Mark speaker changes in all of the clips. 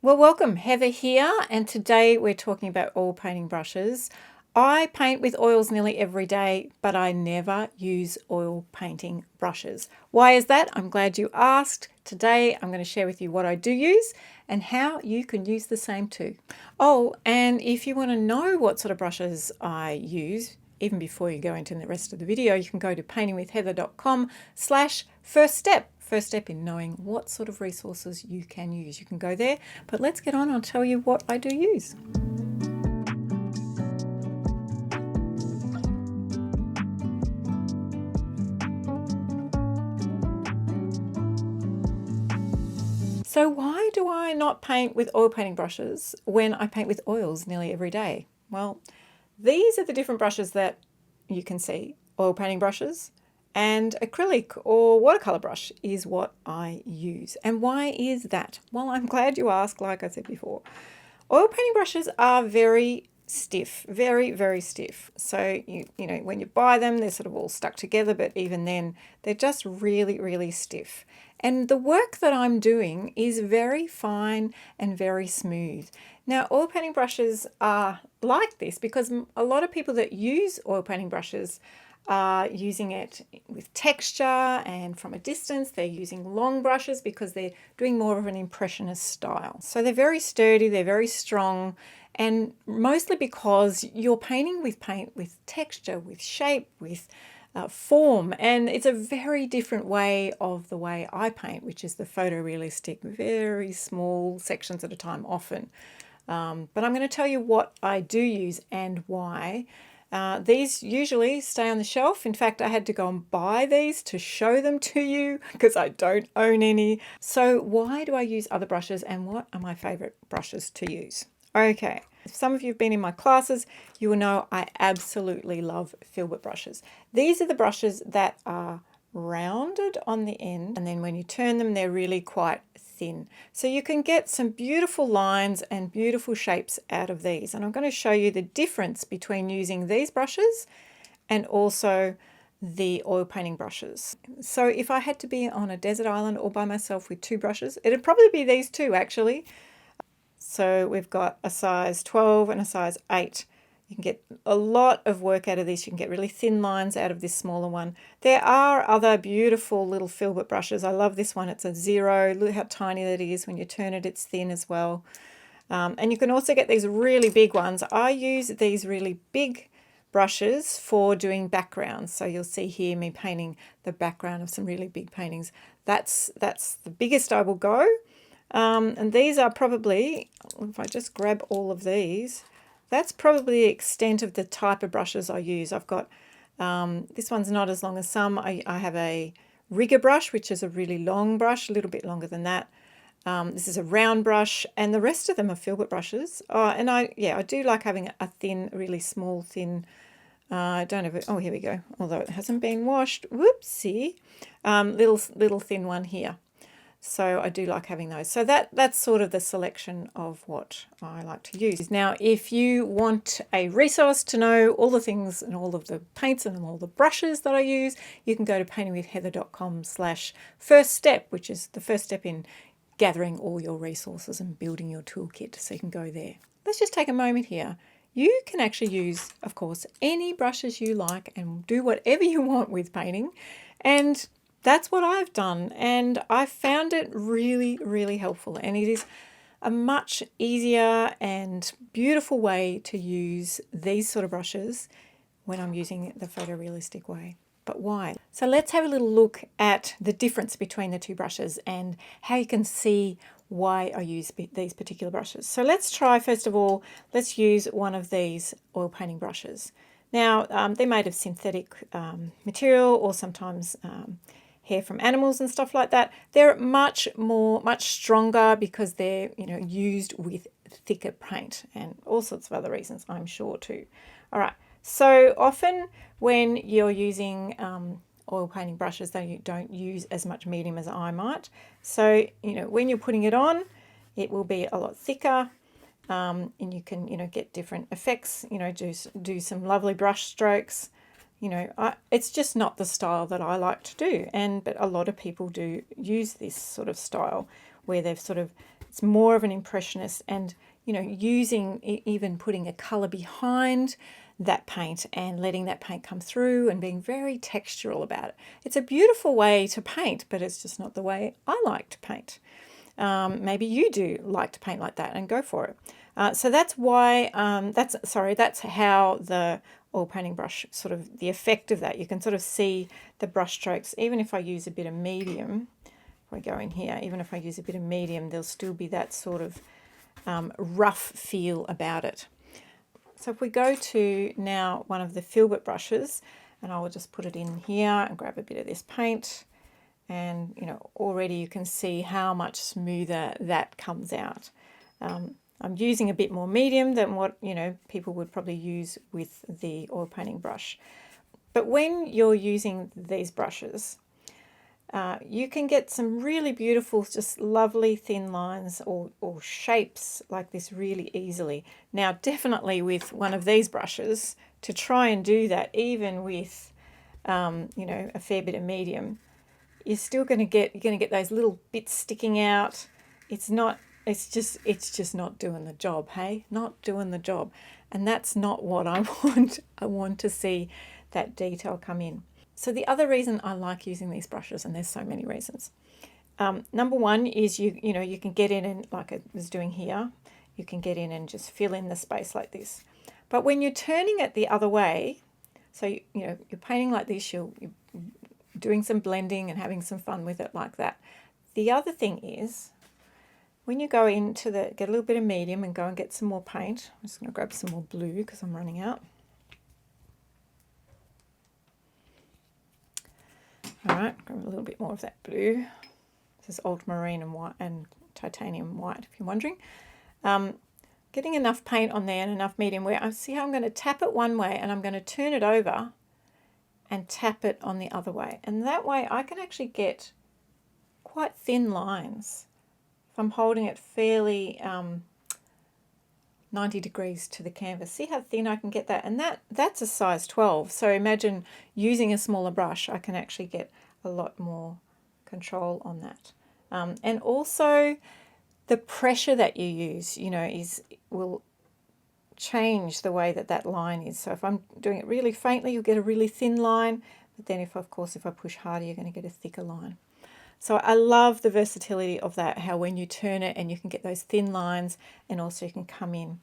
Speaker 1: Well, welcome, Heather here, and today we're talking about oil painting brushes. I paint with oils nearly every day, but I never use oil painting brushes. Why is that? I'm glad you asked. Today I'm going to share with you what I do use and how you can use the same too. Oh, and if you want to know what sort of brushes I use, even before you go into the rest of the video, you can go to paintingwithheather.com/first step. First step in knowing what sort of resources you can use. You can go there, but let's get on. I'll tell you what I do use. So why do I not paint with oil painting brushes when I paint with oils nearly every day? Well, these are the different brushes that you can see. Oil painting brushes and acrylic or watercolor brush is what I use. And why is that? Well, I'm glad you asked, like I said before. Oil painting brushes are very stiff, very, very stiff. So, you know, when you buy them, they're sort of all stuck together, but even then, they're just really, really stiff. And the work that I'm doing is very fine and very smooth. Now, oil painting brushes are like this because a lot of people that use oil painting brushes are using it with texture, and from a distance they're using long brushes because they're doing more of an impressionist style. So they're very sturdy, they're very strong, and mostly because you're painting with paint with texture, with shape, with form, and it's a very different way of the way I paint, which is the photorealistic, very small sections at a time often. But I'm going to tell you what I do use and why. These usually stay on the shelf. In fact, I had to go and buy these to show them to you because I don't own any. So why do I use other brushes and what are my favorite brushes to use? Okay, if some of you have been in my classes, you will know I absolutely love filbert brushes. These are the brushes that are rounded on the end, and then when you turn them, they're really quite thin. So you can get some beautiful lines and beautiful shapes out of these. And I'm going to show you the difference between using these brushes and also the oil painting brushes. So if I had to be on a desert island all by myself with two brushes, it'd probably be these two actually. So we've got a size 12 and a size 8. You can get a lot of work out of this. You can get really thin lines out of this smaller one. There are other beautiful little filbert brushes. I love this one. It's a 0. Look how tiny that is. When you turn it, it's thin as well. And you can also get these really big ones. I use these really big brushes for doing backgrounds. So you'll see here me painting the background of some really big paintings. That's the biggest I will go. And these are probably, if I just grab all of these, that's probably the extent of the type of brushes I use. I've got, this one's not as long as some. I have a rigger brush, which is a really long brush, a little bit longer than that. This is a round brush, and the rest of them are filbert brushes. And I do like having a thin, really small, thin, I don't have it. Oh, here we go. Although it hasn't been washed. Whoopsie. Little thin one here. So I do like having those. So that's sort of the selection of what I like to use. Now, if you want a resource to know all the things and all of the paints and all the brushes that I use, you can go to paintingwithheather.com/first step, which is the first step in gathering all your resources and building your toolkit. So you can go there. Let's just take a moment here. You can actually use, of course, any brushes you like and do whatever you want with painting. And that's what I've done, and I found it really, really helpful, and it is a much easier and beautiful way to use these sort of brushes when I'm using the photorealistic way. But why? So let's have a little look at the difference between the two brushes and how you can see why I use these particular brushes. So let's try, first of all, let's use one of these oil painting brushes. Now, they're made of synthetic material, or sometimes hair from animals and stuff like that. They're much stronger because they're, used with thicker paint and all sorts of other reasons, I'm sure too. All right, so often when you're using oil painting brushes, they don't use as much medium as I might. So, when you're putting it on, it will be a lot thicker. And you can, get different effects, do some lovely brush strokes. It's just not the style that I like to do, but a lot of people do use this sort of style where they've sort of It's more of an impressionist, and using even putting a color behind that paint and letting that paint come through and being very textural about it. It's a beautiful way to paint, but it's just not the way I like to paint. Maybe you do like to paint like that, and go for it. So that's why that's how the oil painting brush, sort of the effect of that. You can sort of see the brush strokes. Even if I use a bit of medium, if I go in here, even if I use a bit of medium, there'll still be that sort of rough feel about it. So if we go to now one of the Filbert brushes, and I will just put it in here and grab a bit of this paint, and already you can see how much smoother that comes out. I'm using a bit more medium than what people would probably use with the oil painting brush. But when you're using these brushes, you can get some really beautiful, just lovely thin lines or shapes like this really easily. Now, definitely with one of these brushes, to try and do that, even with a fair bit of medium, you're still going to get those little bits sticking out. It's just not doing the job, hey? Not doing the job. And that's not what I want. I want to see that detail come in. So the other reason I like using these brushes, and there's so many reasons. Number one is you can get in and, like I was doing here, you can get in and just fill in the space like this. But when you're turning it the other way, so you're painting like this, you're doing some blending and having some fun with it like that. The other thing is, when you go into get a little bit of medium and go and get some more paint. I'm just going to grab some more blue because I'm running out. All right, grab a little bit more of that blue. This is ultramarine and white and titanium white, if you're wondering. Getting enough paint on there and enough medium where I see how I'm going to tap it one way and I'm going to turn it over and tap it on the other way. And that way I can actually get quite thin lines if I'm holding it fairly 90 degrees to the canvas. See how thin I can get that? And that's a size 12. So imagine using a smaller brush, I can actually get a lot more control on that. And also the pressure that you use, will change the way that line is. So if I'm doing it really faintly, you'll get a really thin line. But then if I push harder, you're going to get a thicker line. So I love the versatility of that, how when you turn it and you can get those thin lines and also you can come in.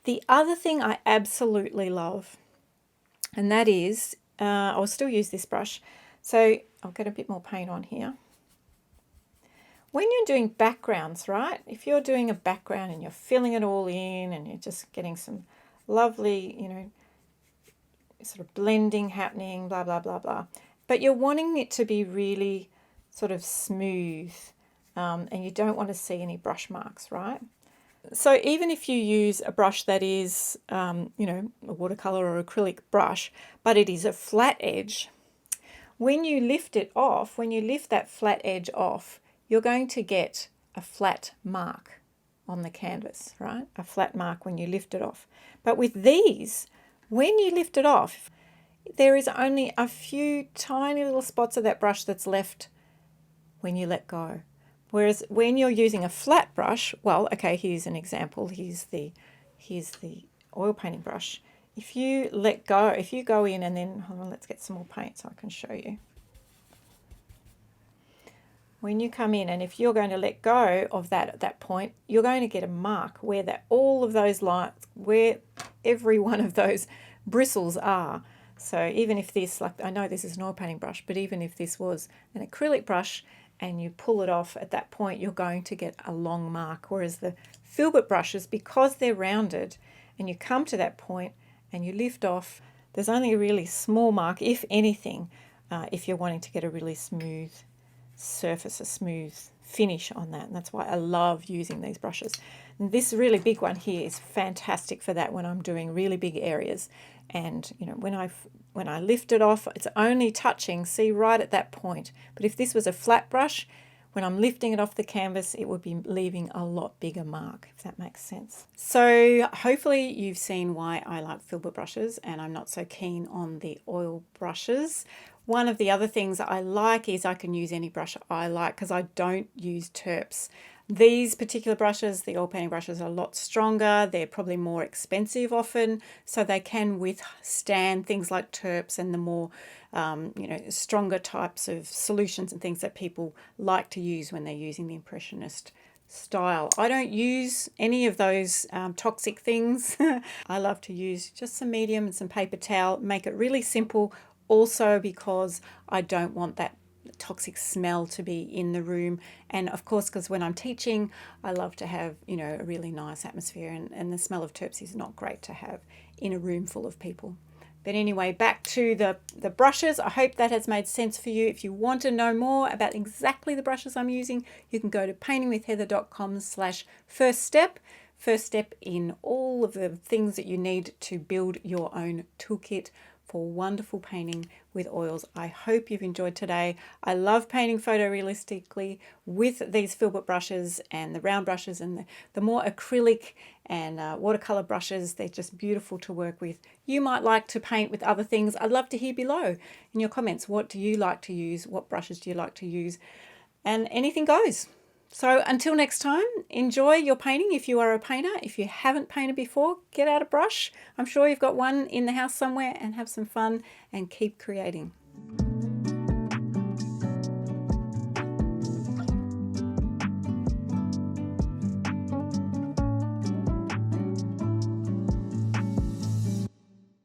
Speaker 1: The other thing I absolutely love, and that is, I'll still use this brush. So I'll get a bit more paint on here. When you're doing backgrounds, right? If you're doing a background and you're filling it all in and you're just getting some lovely, sort of blending happening, blah, blah, blah, blah. But you're wanting it to be really sort of smooth, and you don't want to see any brush marks, right? So even if you use a brush that is, a watercolor or acrylic brush, but it is a flat edge, when you lift it off, when you lift that flat edge off, you're going to get a flat mark on the canvas, right? A flat mark when you lift it off. But with these, when you lift it off, there is only a few tiny little spots of that brush that's left when you let go. Whereas when you're using a flat brush, well, okay, here's an example. Here's the oil painting brush. If you let go, if you go in and then, hold on, let's get some more paint so I can show you. When you come in and if you're going to let go of that at that point, you're going to get a mark where all of those lines, where every one of those bristles are. So even if this, like I know this is an oil painting brush, but even if this was an acrylic brush and you pull it off at that point, you're going to get a long mark. Whereas the Filbert brushes, because they're rounded and you come to that point and you lift off, there's only a really small mark, if anything, if you're wanting to get a really smooth surface, a smooth finish on that. And that's why I love using these brushes. And this really big one here is fantastic for that when I'm doing really big areas. And when I lift it off, it's only touching, see, right at that point. But if this was a flat brush, when I'm lifting it off the canvas, it would be leaving a lot bigger mark, if that makes sense. So hopefully you've seen why I like Filbert brushes and I'm not so keen on the oil brushes. One of the other things I like is I can use any brush I like because I don't use terps. These particular brushes, the oil painting brushes, are a lot stronger. They're probably more expensive often, so they can withstand things like terps and the more stronger types of solutions and things that people like to use when they're using the Impressionist style. I don't use any of those toxic things. I love to use just some medium and some paper towel, make it really simple, also because I don't want that toxic smell to be in the room. And of course, because when I'm teaching, I love to have, a really nice atmosphere, and the smell of terps is not great to have in a room full of people. But anyway, back to the brushes. I hope that has made sense for you. If you want to know more about exactly the brushes I'm using, you can go to paintingwithheather.com/first step. First step in all of the things that you need to build your own toolkit for wonderful painting with oils. I hope you've enjoyed today. I love painting photorealistically with these filbert brushes and the round brushes and the more acrylic and watercolor brushes. They're just beautiful to work with. You might like to paint with other things. I'd love to hear below in your comments. What do you like to use? What brushes do you like to use? And anything goes. So until next time, enjoy your painting if you are a painter. If you haven't painted before, get out a brush. I'm sure you've got one in the house somewhere, and have some fun and keep creating.